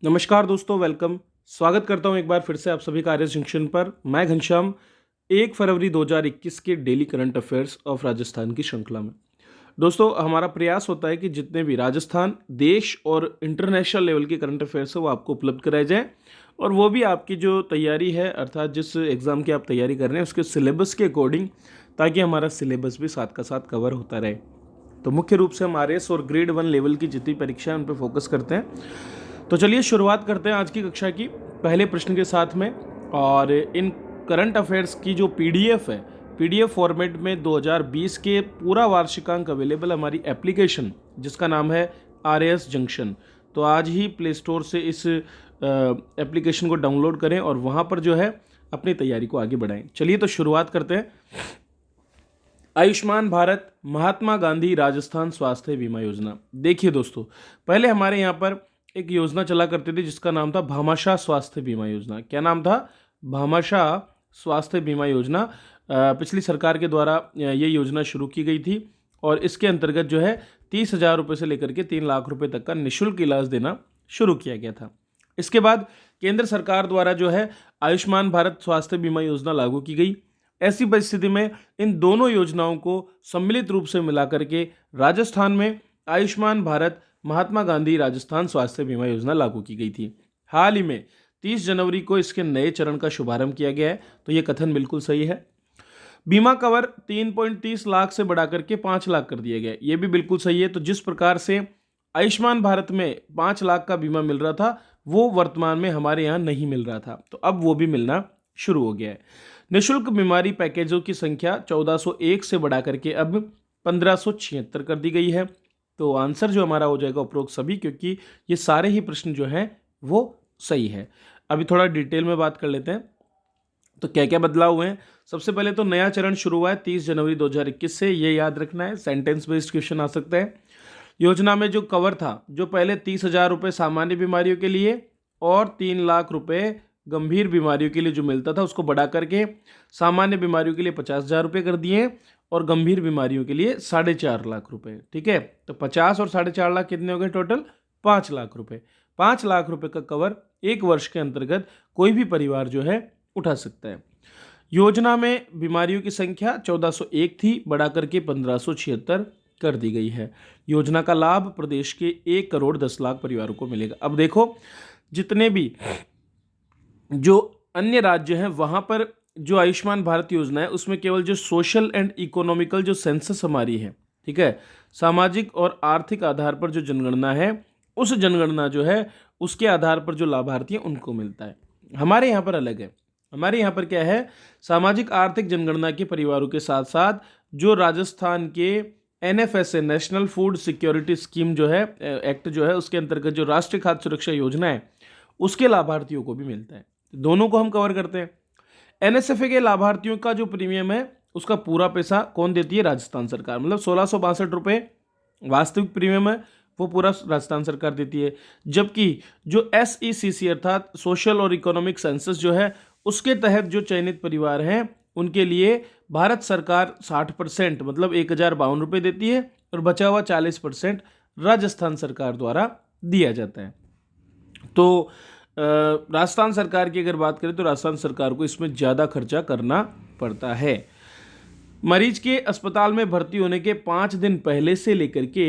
नमस्कार दोस्तों, वेलकम। स्वागत करता हूं एक बार फिर से आप सभी का आरएस जंक्शन पर। मैं घनश्याम 1 फरवरी 2021 के daily current affairs of Rajasthan की श्रृंखला में। दोस्तों, हमारा प्रयास होता है कि जितने भी राजस्थान, देश और इंटरनेशनल लेवल के करंट अफेयर्स है वो आपको उपलब्ध कराए जाएं, और वो भी आपकी जो तैयारी है, अर्थात जिस एग्ज़ाम की आप तैयारी कर रहे हैं उसके सिलेबस के अकॉर्डिंग, ताकि हमारा सिलेबस भी साथ का साथ कवर होता रहे। तो मुख्य रूप से हम आरएस और ग्रेड 1 लेवल की जितनी परीक्षा है उन पर फोकस करते हैं। तो चलिए शुरुआत करते हैं आज की कक्षा की पहले प्रश्न के साथ में। और इन करंट अफेयर्स की जो पीडीएफ है, पीडीएफ फॉर्मेट में 2020 के पूरा वार्षिकांक अवेलेबल हमारी एप्लीकेशन, जिसका नाम है आरएस जंक्शन। तो आज ही प्ले स्टोर से इस एप्लीकेशन को डाउनलोड करें और वहाँ पर जो है अपनी तैयारी को आगे बढ़ाएं। चलिए तो शुरुआत करते हैं। आयुष्मान भारत महात्मा गांधी राजस्थान स्वास्थ्य बीमा योजना। देखिए दोस्तों, पहले हमारे यहाँ पर एक योजना चला करती थी जिसका नाम था भामाशाह स्वास्थ्य बीमा योजना। क्या नाम था? भामाशाह स्वास्थ्य बीमा योजना। पिछली सरकार के द्वारा ये योजना शुरू की गई थी, और इसके अंतर्गत जो है 30,000 रुपये से लेकर के 3 लाख रुपए तक का निःशुल्क इलाज देना शुरू किया गया था। इसके बाद केंद्र सरकार द्वारा जो है आयुष्मान भारत स्वास्थ्य बीमा योजना लागू की गई। ऐसी परिस्थिति में इन दोनों योजनाओं को सम्मिलित रूप से मिला करके राजस्थान में आयुष्मान भारत महात्मा गांधी राजस्थान स्वास्थ्य बीमा योजना लागू की गई थी। हाल ही में 30 जनवरी को इसके नए चरण का शुभारंभ किया गया है। तो ये कथन बिल्कुल सही है। बीमा कवर 3.30 लाख से बढ़ाकर के 5 लाख कर दिया गया, ये भी बिल्कुल सही है। तो जिस प्रकार से आयुष्मान भारत में 5 लाख का बीमा मिल रहा था, वो वर्तमान में हमारे यहाँ नहीं मिल रहा था, तो अब वो भी मिलना शुरू हो गया है। निःशुल्क बीमारी पैकेजों की संख्या 1401 से बढ़ाकर के अब 1576 कर दी गई है। तो आंसर जो हमारा हो जाएगा उपरोक्त सभी, क्योंकि ये सारे ही प्रश्न जो हैं वो सही है। अभी थोड़ा डिटेल में बात कर लेते हैं तो क्या क्या बदलाव हुए हैं। सबसे पहले तो नया चरण शुरू हुआ है 30 जनवरी 2021 से, ये याद रखना है। सेंटेंस बेस्ड क्वेश्चन आ सकते हैं। योजना में जो कवर था, जो पहले 30,000 रुपये सामान्य बीमारियों के लिए और 3 लाख रुपए गंभीर बीमारियों के लिए जो मिलता था, उसको बढ़ा करके सामान्य बीमारियों के लिए 50,000 रुपये कर दिए, और गंभीर बीमारियों के लिए 4.5 लाख रुपए। ठीक है, तो 50 और 4.5 लाख कितने हो गए? टोटल 5 लाख रुपए। 5 लाख रुपए का कवर 1 वर्ष के अंतर्गत कोई भी परिवार जो है उठा सकता है। योजना में बीमारियों की संख्या 1401 थी, बढ़ा करके 1576 कर दी गई है। योजना का लाभ प्रदेश के 1,10,00,000 परिवारों को मिलेगा। अब देखो, जितने भी जो अन्य राज्य हैं वहाँ पर जो आयुष्मान भारत योजना है, उसमें केवल जो सोशल एंड इकोनॉमिकल जो सेंसस हमारी है, ठीक है, सामाजिक और आर्थिक आधार पर जो जनगणना है, उस जनगणना जो है उसके आधार पर जो लाभार्थी हैं उनको मिलता है। हमारे यहाँ पर अलग है। हमारे यहाँ पर क्या है, सामाजिक आर्थिक जनगणना के परिवारों के साथ साथ जो राजस्थान के NFSA national food security scheme जो है, एक्ट जो है, उसके अंतर्गत जो राष्ट्रीय खाद्य सुरक्षा योजना है, उसके लाभार्थियों को भी मिलता है। दोनों को हम कवर करते हैं। एनएसएफए के लाभार्थियों का जो प्रीमियम है, उसका पूरा पैसा कौन देती है? राजस्थान सरकार। मतलब 1662 रुपये वास्तविक प्रीमियम है, वो पूरा राजस्थान सरकार देती है। जबकि जो SECC अर्थात सोशल और इकोनॉमिक सेंसस जो है, उसके तहत जो चयनित परिवार हैं उनके लिए भारत सरकार 60% मतलब 1,052 रुपये देती है, और बचा हुआ 40% राजस्थान सरकार द्वारा दिया जाता है। तो राजस्थान सरकार की अगर बात करें तो राजस्थान सरकार को इसमें ज़्यादा खर्चा करना पड़ता है। मरीज के अस्पताल में भर्ती होने के 5 दिन पहले से लेकर के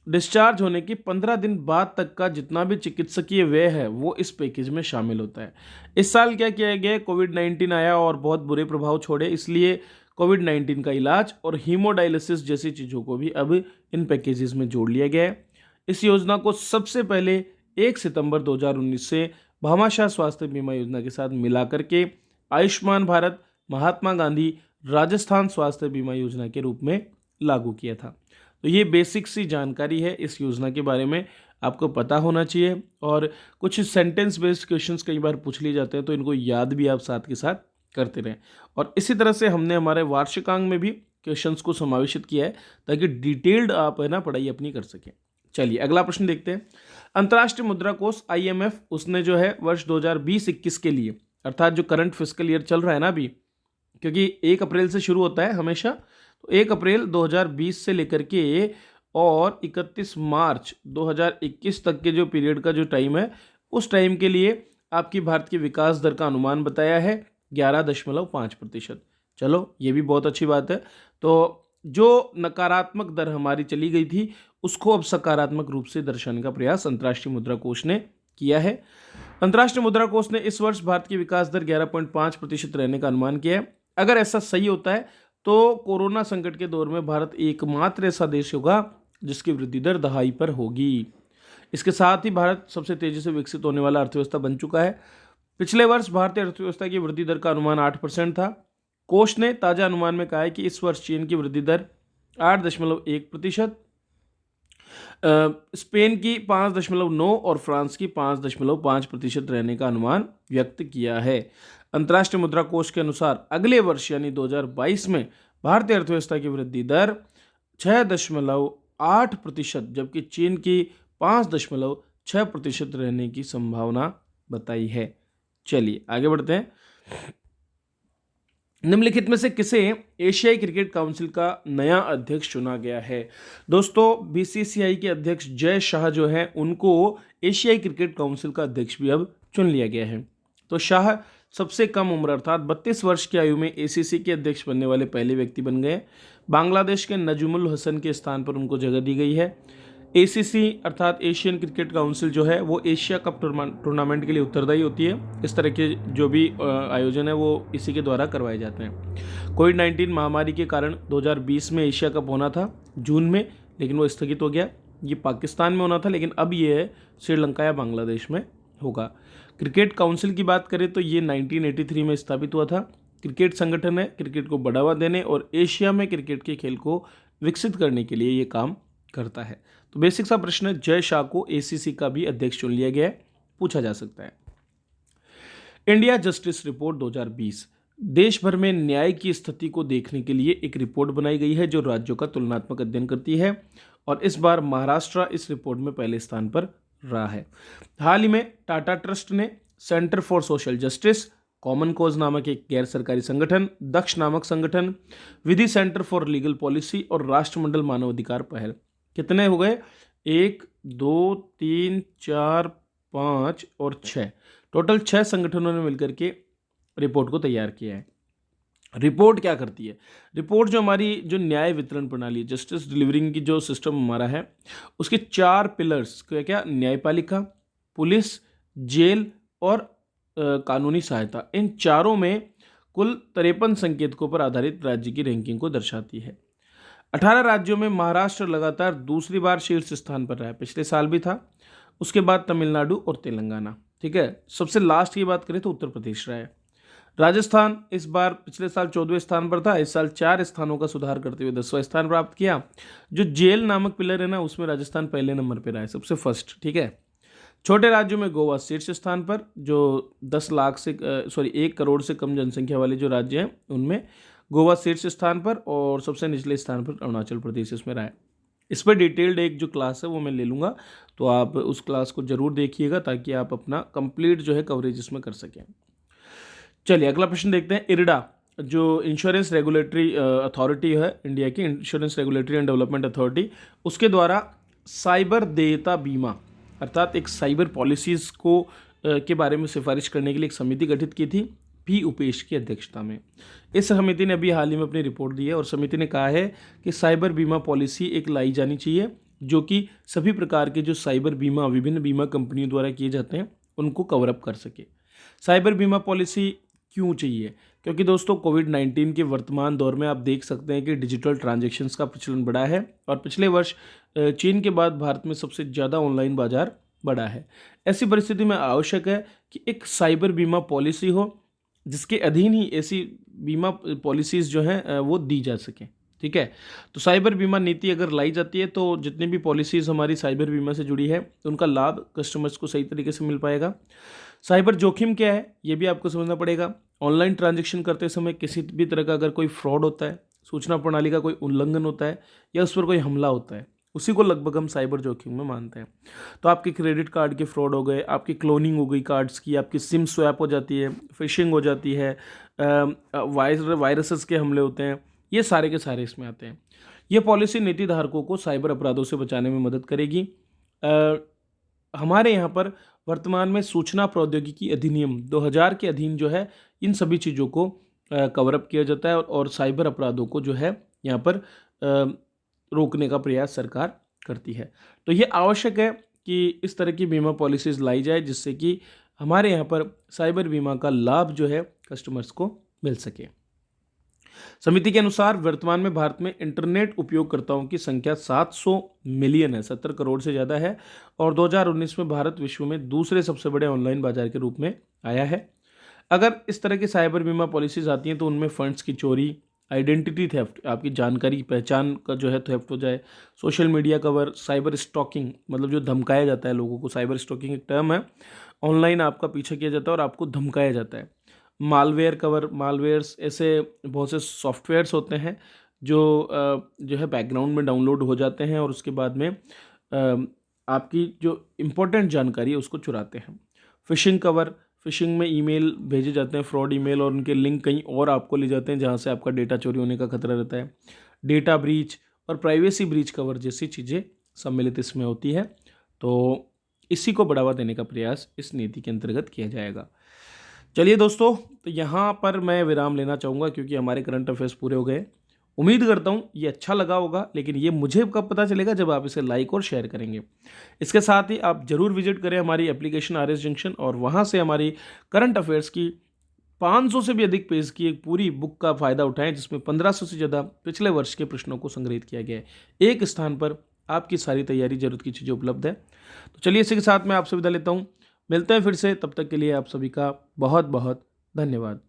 डिस्चार्ज होने के 15 दिन बाद तक का जितना भी चिकित्सकीय व्यय है वो इस पैकेज में शामिल होता है। इस साल क्या किया गया, कोविड-19 आया और बहुत बुरे प्रभाव छोड़े, इसलिए कोविड-19 का इलाज और हीमोडायलिसिस जैसी चीज़ों को भी अब इन पैकेजेस में जोड़ लिया गया है। इस योजना को सबसे पहले 1 सितंबर 2019 से भामाशाह स्वास्थ्य बीमा योजना के साथ मिला करके आयुष्मान भारत महात्मा गांधी राजस्थान स्वास्थ्य बीमा योजना के रूप में लागू किया था। तो ये बेसिक सी जानकारी है इस योजना के बारे में, आपको पता होना चाहिए। और कुछ सेंटेंस बेस्ड क्वेश्चंस कई बार पूछ लिए जाते हैं, तो इनको याद भी आप साथ के साथ करते रहें। और इसी तरह से हमने हमारे वार्षिकांक में भी क्वेश्चंस को समावेशित किया है, ताकि डिटेल्ड आप है ना पढ़ाई अपनी कर सकें। चलिए अगला प्रश्न देखते हैं। अंतर्राष्ट्रीय मुद्रा कोष IMF, उसने जो है वर्ष 2020-21 के लिए, अर्थात जो करंट फिस्कल ईयर चल रहा है ना अभी, क्योंकि 1 अप्रैल से शुरू होता है हमेशा, तो 1 अप्रैल 2020 से लेकर के और 31 मार्च 2021 तक के जो पीरियड का जो टाइम है, उस टाइम के लिए आपकी भारत की विकास दर का अनुमान बताया है 11.5%। चलो ये भी बहुत अच्छी बात है। तो जो नकारात्मक दर हमारी चली गई थी उसको अब सकारात्मक रूप से दर्शाने का प्रयास अंतर्राष्ट्रीय मुद्रा कोष ने किया है। अंतर्राष्ट्रीय मुद्रा कोष ने इस वर्ष भारत की विकास दर 11.5% रहने का अनुमान किया है। अगर ऐसा सही होता है तो कोरोना संकट के दौर में भारत एकमात्र ऐसा देश होगा जिसकी वृद्धि दर दहाई पर होगी। इसके साथ ही भारत सबसे तेजी से विकसित होने वाला अर्थव्यवस्था बन चुका है। पिछले वर्ष भारतीय अर्थव्यवस्था की वृद्धि दर का अनुमान 8% था। कोष ने ताजा अनुमान में कहा है कि इस वर्ष चीन की वृद्धि दर 8.1%, स्पेन की 5.9% और फ्रांस की 5.5% रहने का अनुमान व्यक्त किया है। अंतर्राष्ट्रीय मुद्रा कोष के अनुसार अगले वर्ष यानी 2022 में भारतीय अर्थव्यवस्था की वृद्धि दर 6.8%, जबकि चीन की 5.6% रहने की संभावना बताई है। चलिए आगे बढ़ते हैं। निम्नलिखित में से किसे एशियाई क्रिकेट काउंसिल का नया अध्यक्ष चुना गया है? दोस्तों बीसीसीआई के अध्यक्ष जय शाह जो है उनको एशियाई क्रिकेट काउंसिल का अध्यक्ष भी अब चुन लिया गया है। तो शाह सबसे कम उम्र अर्थात 32 वर्ष की आयु में एसीसी के अध्यक्ष बनने वाले पहले व्यक्ति बन गए। बांग्लादेश के नजुमुल हसन के स्थान पर उनको जगह दी गई है। एसीसी अर्थात एशियन क्रिकेट काउंसिल जो है वो एशिया कप टूर्नामेंट के लिए उत्तरदायी होती है। इस तरह के जो भी आयोजन है वो इसी के द्वारा करवाए जाते हैं। कोविड-19 महामारी के कारण 2020 में एशिया कप होना था जून में, लेकिन वो स्थगित हो गया। ये पाकिस्तान में होना था, लेकिन अब ये श्रीलंका या बांग्लादेश में होगा। क्रिकेट काउंसिल की बात करें तो ये 1983 में स्थापित हुआ था। क्रिकेट संगठन है, क्रिकेट को बढ़ावा देने और एशिया में क्रिकेट के खेल को विकसित करने के लिए ये काम करता है। तो बेसिक सा प्रश्न है, जय शाह को एसीसी का भी अध्यक्ष चुन लिया गया है, पूछा जा सकता है। इंडिया जस्टिस रिपोर्ट 2020 देश भर में न्याय की स्थिति को देखने के लिए एक रिपोर्ट बनाई गई है जो राज्यों का तुलनात्मक अध्ययन करती है, और इस बार महाराष्ट्र इस रिपोर्ट में पहले स्थान पर रहा है। हाल ही में टाटा ट्रस्ट ने centre for social justice, common cause नामक एक गैर सरकारी संगठन, दक्ष नामक संगठन, विधि सेंटर फॉर लीगल पॉलिसी और राष्ट्रमंडल मानवाधिकार पहल, कितने हो गए? 1 2 3 4 5 और 6, टोटल 6 संगठनों ने मिलकर के रिपोर्ट को तैयार किया है। रिपोर्ट क्या करती है? रिपोर्ट जो हमारी जो न्याय वितरण प्रणाली, जस्टिस डिलीवरिंग की जो सिस्टम हमारा है, उसके 4 पिलर्स क्या क्या? न्यायपालिका, पुलिस, जेल और कानूनी सहायता, इन चारों में कुल 53 संकेतकों पर आधारित राज्य की रैंकिंग को दर्शाती है। 18 राज्यों में महाराष्ट्र लगातार दूसरी बार शीर्ष स्थान पर रहा है। पिछले साल भी था, उसके बाद तमिलनाडु और तेलंगाना। ठीक है, सबसे लास्ट की बात करें तो उत्तर प्रदेश रहा है। राजस्थान इस बार पिछले साल 14वें स्थान पर था, इस साल 4 स्थानों का सुधार करते हुए 10वां स्थान प्राप्त किया। जो जेल नामक पिलर है ना, उसमें राजस्थान पहले नंबर पर रहा है, सबसे फर्स्ट। ठीक है, छोटे राज्यों में गोवा शीर्ष स्थान पर, जो 1 करोड़ से कम जनसंख्या वाले जो राज्य हैं उनमें गोवा शीर्ष स्थान पर, और सबसे निचले स्थान पर अरुणाचल प्रदेश इसमें रहा है। इस पर डिटेल्ड एक जो क्लास है वो मैं ले लूँगा, तो आप उस क्लास को जरूर देखिएगा ताकि आप अपना कंप्लीट जो है कवरेज इसमें कर सकें। चलिए अगला प्रश्न देखते हैं। इरडा जो इंश्योरेंस रेगुलेटरी अथॉरिटी है इंडिया की, insurance regulatory and development authority, उसके द्वारा साइबर देयता बीमा अर्थात एक साइबर पॉलिसीज़ को के बारे में सिफारिश करने के लिए एक समिति गठित की थी पी उपेश की अध्यक्षता में। इस समिति ने अभी हाल ही में अपनी रिपोर्ट दी है और समिति ने कहा है कि साइबर बीमा पॉलिसी एक लाई जानी चाहिए जो कि सभी प्रकार के जो साइबर बीमा विभिन्न बीमा कंपनियों द्वारा किए जाते हैं उनको कवर अप कर सके। साइबर बीमा पॉलिसी क्यों चाहिए? क्योंकि दोस्तों कोविड-19 के वर्तमान दौर में आप देख सकते हैं कि डिजिटल ट्रांजैक्शंस का प्रचलन बढ़ा है और पिछले वर्ष चीन के बाद भारत में सबसे ज़्यादा ऑनलाइन बाजार बढ़ा है। ऐसी परिस्थिति में आवश्यक है कि एक साइबर बीमा पॉलिसी हो जिसके अधीन ही ऐसी बीमा पॉलिसीज़ जो हैं वो दी जा सकें। ठीक है, तो साइबर बीमा नीति अगर लाई जाती है तो जितनी भी पॉलिसीज़ हमारी साइबर बीमा से जुड़ी है उनका लाभ कस्टमर्स को सही तरीके से मिल पाएगा। साइबर जोखिम क्या है ये भी आपको समझना पड़ेगा। ऑनलाइन ट्रांजैक्शन करते समय किसी भी तरह का अगर कोई फ्रॉड होता है, सूचना प्रणाली का कोई उल्लंघन होता है या उस पर कोई हमला होता है, उसी को लगभग हम साइबर जोखिम में मानते हैं। तो आपके क्रेडिट कार्ड के फ्रॉड हो गए, आपकी क्लोनिंग हो गई कार्ड्स की, आपकी सिम स्वैप हो जाती है, फिशिंग हो जाती है, वायरसेस के हमले होते हैं, ये सारे के सारे इसमें आते हैं। ये पॉलिसी नीति धारकों को साइबर अपराधों से बचाने में मदद करेगी। हमारे यहाँ पर वर्तमान में सूचना प्रौद्योगिकी अधिनियम 2000 के अधीन जो है इन सभी चीज़ों को कवर अप किया जाता है और साइबर अपराधों को जो है यहाँ पर रोकने का प्रयास सरकार करती है। तो ये आवश्यक है कि इस तरह की बीमा पॉलिसीज़ लाई जाए जिससे कि हमारे यहाँ पर साइबर बीमा का लाभ जो है कस्टमर्स को मिल सके। समिति के अनुसार वर्तमान में भारत में इंटरनेट उपयोगकर्ताओं की संख्या 700 मिलियन है, 70 करोड़ से ज़्यादा है और 2019 में भारत विश्व में दूसरे सबसे बड़े ऑनलाइन बाजार के रूप में आया है। अगर इस तरह की साइबर बीमा पॉलिसीज आती हैं तो उनमें फंड्स की चोरी, आइडेंटिटी थेफ्ट, आपकी जानकारी पहचान का जो है थेफ्ट हो जाए, social media cover, cyber stalking मतलब जो धमकाया जाता है लोगों को, साइबर स्टॉकिंग एक टर्म है, ऑनलाइन आपका पीछा किया जाता है और आपको धमकाया जाता है। मालवेयर कवर, मालवेयर्स ऐसे बहुत से सॉफ्टवेयर्स होते हैं जो है बैकग्राउंड में डाउनलोड हो जाते हैं और उसके बाद में आपकी जो इम्पोर्टेंट जानकारी है उसको चुराते हैं। फिशिंग कवर, फिशिंग में ईमेल भेजे जाते हैं, फ्रॉड ईमेल, और उनके लिंक कहीं और आपको ले जाते हैं जहां से आपका डेटा चोरी होने का खतरा रहता है। डेटा ब्रीच और प्राइवेसी ब्रीच कवर जैसी चीज़ें सम्मिलित इसमें होती है। तो इसी को बढ़ावा देने का प्रयास इस नीति के अंतर्गत किया जाएगा। चलिए दोस्तों, तो यहाँ पर मैं विराम लेना चाहूँगा क्योंकि हमारे करंट अफेयर्स पूरे हो गए। उम्मीद करता हूँ ये अच्छा लगा होगा, लेकिन ये मुझे कब पता चलेगा जब आप इसे लाइक और शेयर करेंगे। इसके साथ ही आप ज़रूर विजिट करें हमारी एप्लीकेशन RS जंक्शन और वहाँ से हमारी करंट अफेयर्स की 500 से भी अधिक पेज की एक पूरी बुक का फ़ायदा उठाएं जिसमें 1500 से ज़्यादा पिछले वर्ष के प्रश्नों को संग्रहित किया गया है। एक स्थान पर आपकी सारी तैयारी जरूरत की चीज़ें उपलब्ध है। तो चलिए इसी के साथ मैं आपसे विदा लेता हूँ। मिलते हैं फिर से, तब तक के लिए आप सभी का बहुत बहुत धन्यवाद।